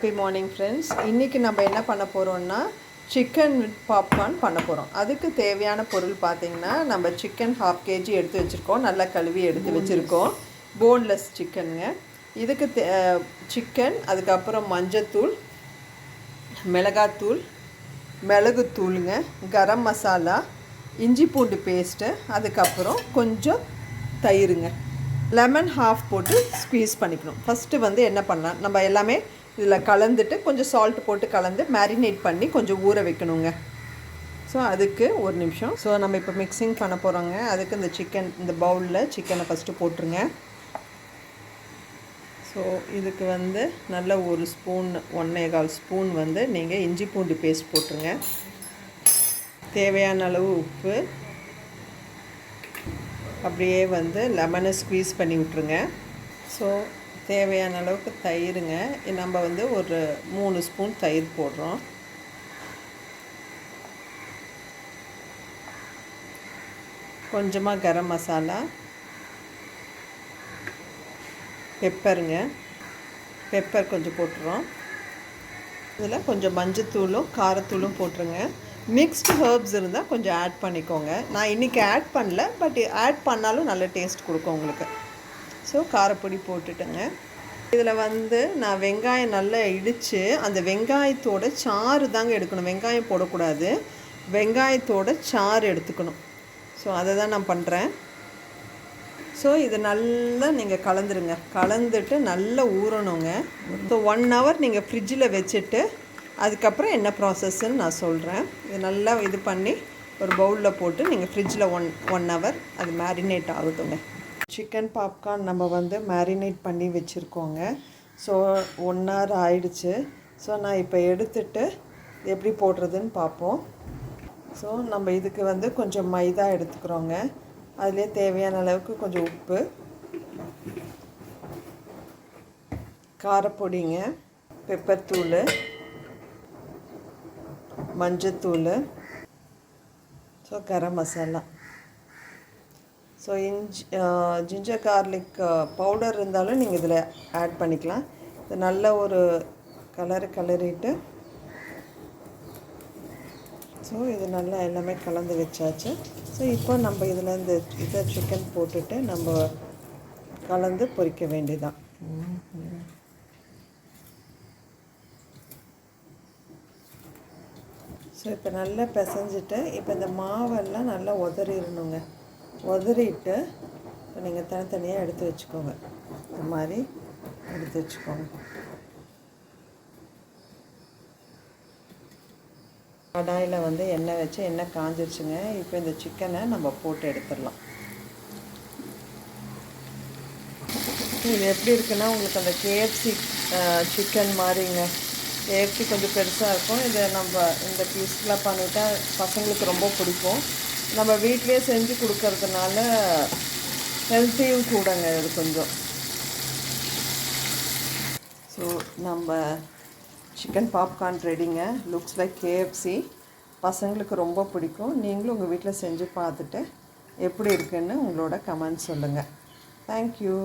Happy morning friends. இன்னைக்கு நம்ம என்ன பண்ண போறோம்னா chicken popcorn பண்ண போறோம். அதுக்கு தேவையான பொருள் பாத்தீங்கன்னா நம்ம chicken 1/2 kg எடுத்து வச்சிருக்கோம். நல்லா கழுவி எடுத்து வச்சிருக்கோம். boneless chickenங்க. இதுக்கு chicken அதுக்கு அப்புறம் மஞ்சள்தூள், மிளகாய்த்தூள், மிளகு தூளுங்க, கரம் மசாலா, இஞ்சி பூண்டு பேஸ்ட், அதுக்கு அப்புறம் கொஞ்சம் தயிருங்க. லெமன் half போட்டு ஸ்குவீஸ் பண்ணிக்கணும். ஃபர்ஸ்ட் வந்து என்ன பண்ணலாம்? நம்ம எல்லாமே இதில் கலந்துட்டு கொஞ்சம் சால்ட் போட்டு கலந்து மேரினேட் பண்ணி கொஞ்சம் ஊற வைக்கணுங்க. ஸோ அதுக்கு ஒரு நிமிஷம். ஸோ நம்ம இப்போ மிக்சிங் பண்ண போகிறோங்க. அதுக்கு இந்த சிக்கன் இந்த பவுலில் சிக்கனை ஃபஸ்ட்டு போட்டுருங்க. ஸோ இதுக்கு வந்து நல்ல ஒரு ஸ்பூன் 1.25 ஸ்பூன் வந்து நீங்கள் இஞ்சி பூண்டு பேஸ்ட் போட்டுருங்க. தேவையான அளவு உப்பு, அப்படியே வந்து லெமனை ஸ்குவீஸ் பண்ணி விட்டுருங்க. ஸோ தேவையான அளவுக்கு தயிருங்க. நம்ம வந்து ஒரு 3 ஸ்பூன் தயிர் போடுறோம். கொஞ்சமாக கரம் மசாலா, பெப்பருங்க, பெப்பர் கொஞ்சம் போட்டுறோம். இதில் கொஞ்சம் மஞ்சத்தூளும் காரத்தூளும் போட்டுருங்க. மிக்ஸ்டு ஹர்ப்ஸ் இருந்தால் கொஞ்சம் ஆட் பண்ணிக்கோங்க. நான் இன்றைக்கி ஆட் பண்ணல, பட் ஆட் பண்ணாலும் நல்ல டேஸ்ட் கொடுக்கும் உங்களுக்கு. ஸோ காரப்பொடி போட்டுட்டுங்க. இதில் வந்து நான் வெங்காயம் நல்லா இடித்து அந்த வெங்காயத்தோட சாறு தாங்க எடுக்கணும். வெங்காயம் போடக்கூடாது, வெங்காயத்தோட சாறு எடுத்துக்கணும். ஸோ அதை தான் நான் பண்ணுறேன். ஸோ இது நல்லா நீங்கள் கலந்துருங்க. கலந்துட்டு நல்லா ஊறணுங்க. ஸோ 1 hour நீங்கள் ஃப்ரிட்ஜில் வச்சுட்டு அதுக்கப்புறம் என்ன ப்ராசஸ்ன்னு நான் சொல்கிறேன். இது நல்லா இது பண்ணி ஒரு பவுலில் போட்டு நீங்கள் ஃப்ரிட்ஜில் ஒன் hour அது மேரினேட் ஆகுதுங்க. சிக்கன் பாப்கார்ன் நம்ம வந்து மேரினேட் பண்ணி வச்சுருக்கோங்க. ஸோ 1 hour ஆயிடுச்சு. ஸோ நான் இப்போ எடுத்துட்டு எப்படி போடுறதுன்னு பார்ப்போம். ஸோ நம்ம இதுக்கு வந்து கொஞ்சம் மைதா எடுத்துக்கிறோங்க. அதிலே தேவையான அளவுக்கு கொஞ்சம் உப்பு, காரப்பொடிங்க, பெப்பர் தூள், மஞ்சத்தூள், so garam masala, so ginger garlic powder இருந்தாலும் நீங்கள் இதில் ஆட் பண்ணிக்கலாம். இது நல்ல ஒரு கலரிட்டு ஸோ இது நல்லா எல்லாமே கலந்து வச்சாச்சு. ஸோ இப்போ நம்ம இதில் இந்த இதை சிக்கன் போட்டுட்டு நம்ம கலந்து பொரிக்க வேண்டியதான். ஸோ இப்போ நல்லா பிசைஞ்சிட்டு இப்போ இந்த மாவெல்லாம் நல்லா உதறிடணுங்க. உதறிட்டு இப்போ நீங்கள் தனித்தனியாக எடுத்து வச்சுக்கோங்க. இந்த மாதிரி எடுத்து வச்சுக்கோங்க. கடாயில் வந்து எண்ணெய் வச்சு எண்ணெய் காஞ்சிருச்சுங்க. இப்போ இந்த சிக்கனை நம்ம போட்டு எடுத்துடலாம். இது எப்படி இருக்குன்னா உங்களுக்கு அந்த கேஎஃப்சி சிக்கன் மாதிரிங்க. கேஎஃப்சி கொஞ்சம் பெருசாக இருக்கும். இதை நம்ம இந்த பீஸ்லாம் பண்ணிட்டா பசங்களுக்கு ரொம்ப பிடிக்கும். நம்ம வீட்டிலே செஞ்சு கொடுக்கறதுனால ஹெல்த்தியும் கூடங்க இது கொஞ்சம். ஸோ நம்ம சிக்கன் பாப்கார்ன் ரெடிங்க. Looks like KFC. பசங்களுக்கு ரொம்ப பிடிக்கும். நீங்களும் உங்கள் வீட்டில் செஞ்சு பார்த்துட்டு எப்படி இருக்குன்னு உங்களோட கமெண்ட் சொல்லுங்கள். தேங்க்யூ.